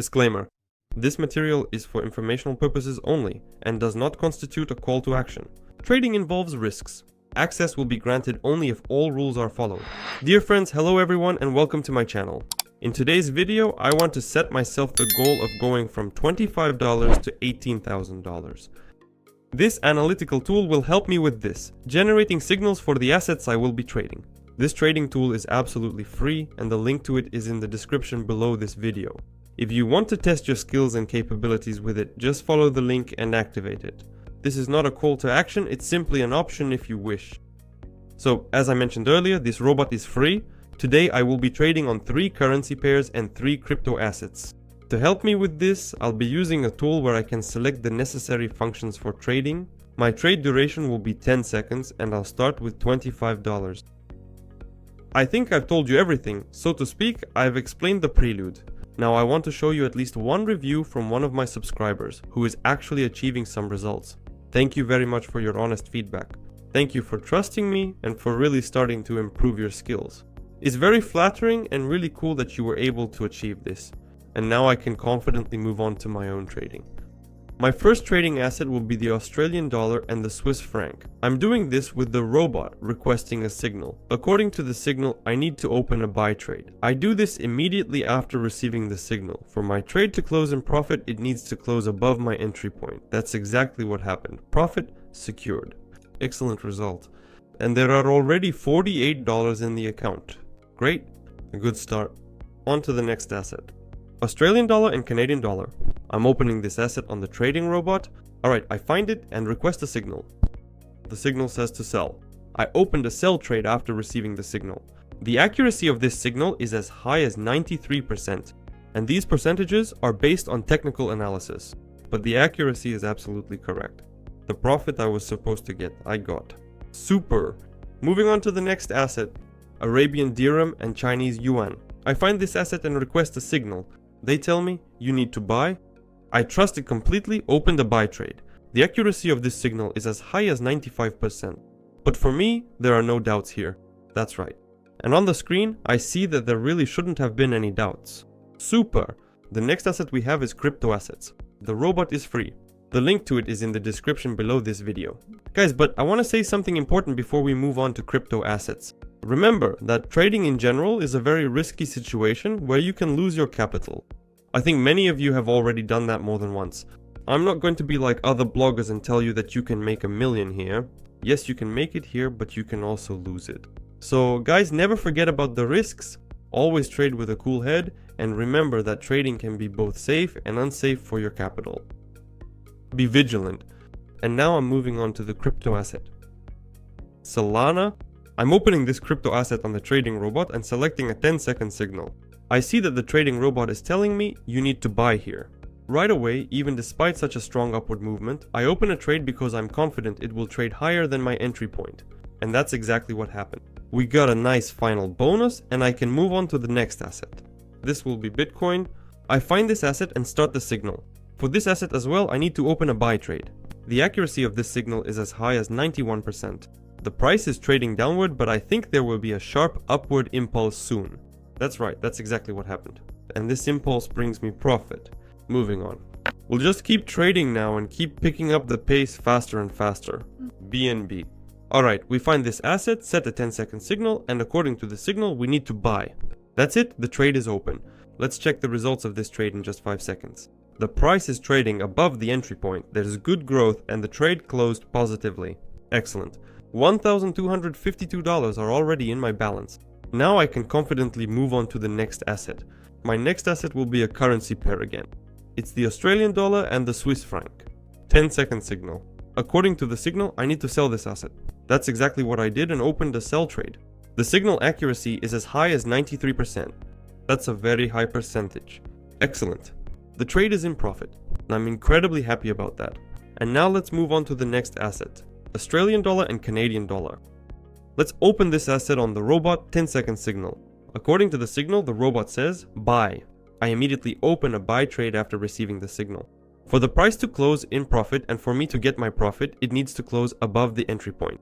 Disclaimer: this material is for informational purposes only and does not constitute a call to action. Trading involves risks. Access will be granted only if all rules are followed. Dear friends, hello everyone and welcome to my channel. In today's video, I want to set myself the goal of going from $25 to $18,000. This analytical tool will help me with this, generating signals for the assets I will be trading. This trading tool is absolutely free and the link to it is in the description below this video. If you want to test your skills and capabilities with it, just follow the link and activate it. This is not a call to action, it's simply an option if you wish. So, as I mentioned earlier, this robot is free. Today I will be trading on 3 currency pairs and 3 crypto assets. To help me with this, I'll be using a tool where I can select the necessary functions for trading. My trade duration will be 10 seconds and I'll start with $25. I think I've told you everything, so to speak, I've explained the prelude. Now I want to show you at least one review from one of my subscribers who is actually achieving some results. Thank you very much for your honest feedback. Thank you for trusting me and for really starting to improve your skills. It's very flattering and really cool that you were able to achieve this. And now I can confidently move on to my own trading. My first trading asset will be the Australian dollar and the Swiss franc. I'm doing this with the robot requesting a signal. According to the signal, I need to open a buy trade. I do this immediately after receiving the signal. For my trade to close in profit, it needs to close above my entry point. That's exactly what happened. Profit secured. Excellent result. And there are already $48 in the account. Great. A good start. On to the next asset. Australian dollar and Canadian dollar. I'm opening this asset on the trading robot. Alright, I find it and request a signal. The signal says to sell. I opened a sell trade after receiving the signal. The accuracy of this signal is as high as 93%, and these percentages are based on technical analysis. But the accuracy is absolutely correct. The profit I was supposed to get, I got. Super! Moving on to the next asset. Arabian dirham and Chinese yuan. I find this asset and request a signal. They tell me, you need to buy. I trust it completely, open the buy trade. The accuracy of this signal is as high as 95%. But for me, there are no doubts here. That's right. And on the screen, I see that there really shouldn't have been any doubts. Super! The next asset we have is crypto assets. The robot is free. The link to it is in the description below this video. Guys, but I want to say something important before we move on to crypto assets. Remember that trading in general is a very risky situation where you can lose your capital. I think many of you have already done that more than once. I'm not going to be like other bloggers and tell you that you can make $1 million here. Yes, you can make it here, but you can also lose it. So guys, never forget about the risks. Always trade with a cool head and remember that trading can be both safe and unsafe for your capital. Be vigilant. And now I'm moving on to the crypto asset. Solana. I'm opening this crypto asset on the trading robot and selecting a 10-second signal. I see that the trading robot is telling me you need to buy here. Right away, even despite such a strong upward movement, I open a trade because I'm confident it will trade higher than my entry point. And that's exactly what happened. We got a nice final bonus and I can move on to the next asset. This will be Bitcoin. I find this asset and start the signal. For this asset as well, I need to open a buy trade. The accuracy of this signal is as high as 91%. The price is trading downward, but I think there will be a sharp upward impulse soon. That's right, that's exactly what happened. And this impulse brings me profit. Moving on. We'll just keep trading now and keep picking up the pace faster and faster. BNB. Alright, we find this asset, set a 10-second signal, and according to the signal, we need to buy. That's it, the trade is open. Let's check the results of this trade in just 5 seconds. The price is trading above the entry point, there's good growth, and the trade closed positively. Excellent. $1,252 are already in my balance. Now I can confidently move on to the next asset. My next asset will be a currency pair again. It's the Australian dollar and the Swiss franc. 10-second signal. According to the signal, I need to sell this asset. That's exactly what I did and opened a sell trade. The signal accuracy is as high as 93%. That's a very high percentage. Excellent. The trade is in profit. I'm incredibly happy about that. And now let's move on to the next asset. Australian dollar and Canadian dollar. Let's open this asset on the robot 10-second signal. According to the signal, the robot says, buy. I immediately open a buy trade after receiving the signal. For the price to close in profit and for me to get my profit, it needs to close above the entry point,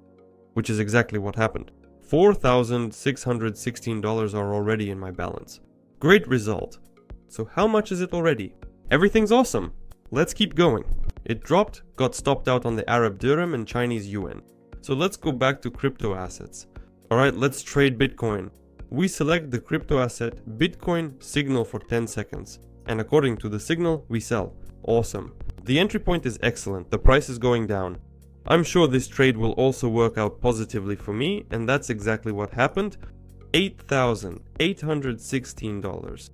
which is exactly what happened. $4,616 are already in my balance. Great result. So how much is it already? Everything's awesome. Let's keep going. It dropped, got stopped out on the Arab dirham and Chinese yuan. So let's go back to crypto assets. Alright, let's trade Bitcoin. We select the crypto asset Bitcoin signal for 10 seconds. And according to the signal, we sell. Awesome. The entry point is excellent, the price is going down. I'm sure this trade will also work out positively for me, and that's exactly what happened. $8,816.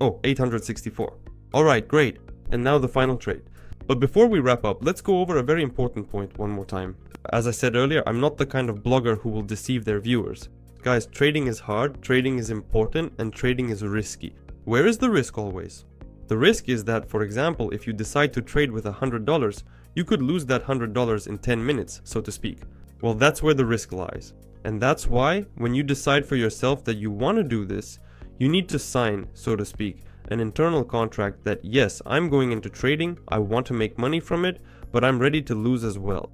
Oh, $864. Alright, great. And now the final trade. But before we wrap up, let's go over a very important point one more time. As I said earlier, I'm not the kind of blogger who will deceive their viewers. Guys, trading is hard, trading is important, and trading is risky. Where is the risk always? The risk is that, for example, if you decide to trade with $100, you could lose that $100 in 10 minutes, so to speak. Well, that's where the risk lies. And that's why, when you decide for yourself that you want to do this, you need to sign, so to speak, an internal contract that yes, I'm going into trading, I want to make money from it, but I'm ready to lose as well.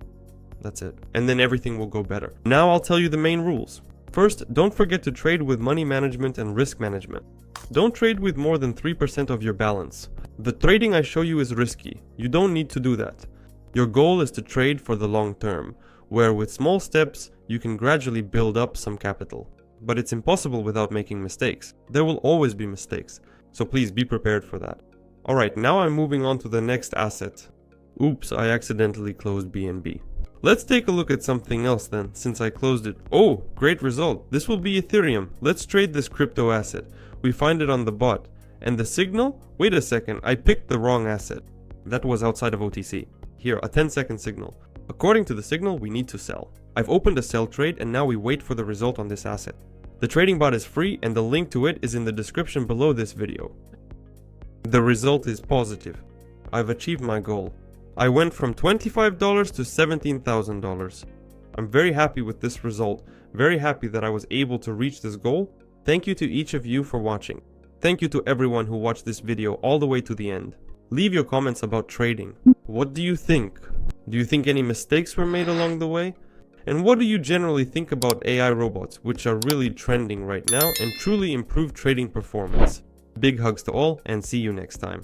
That's it. And then everything will go better. Now I'll tell you the main rules. First, don't forget to trade with money management and risk management. Don't trade with more than 3% of your balance. The trading I show you is risky. You don't need to do that. Your goal is to trade for the long term, where with small steps, you can gradually build up some capital. But it's impossible without making mistakes. There will always be mistakes, so please be prepared for that. Alright, now I'm moving on to the next asset. Oops, I accidentally closed BNB. Let's take a look at something else then, since I closed it. Oh, great result. This will be Ethereum. Let's trade this crypto asset. We find it on the bot. And the signal? Wait a second, I picked the wrong asset. That was outside of OTC. Here, a 10-second signal. According to the signal, we need to sell. I've opened a sell trade and now we wait for the result on this asset. The trading bot is free and the link to it is in the description below this video. The result is positive. I've achieved my goal. I went from $25 to $17,000. I'm very happy with this result, very happy that I was able to reach this goal. Thank you to each of you for watching. Thank you to everyone who watched this video all the way to the end. Leave your comments about trading. What do you think? Do you think any mistakes were made along the way? And what do you generally think about AI robots, which are really trending right now and truly improve trading performance? Big hugs to all and see you next time.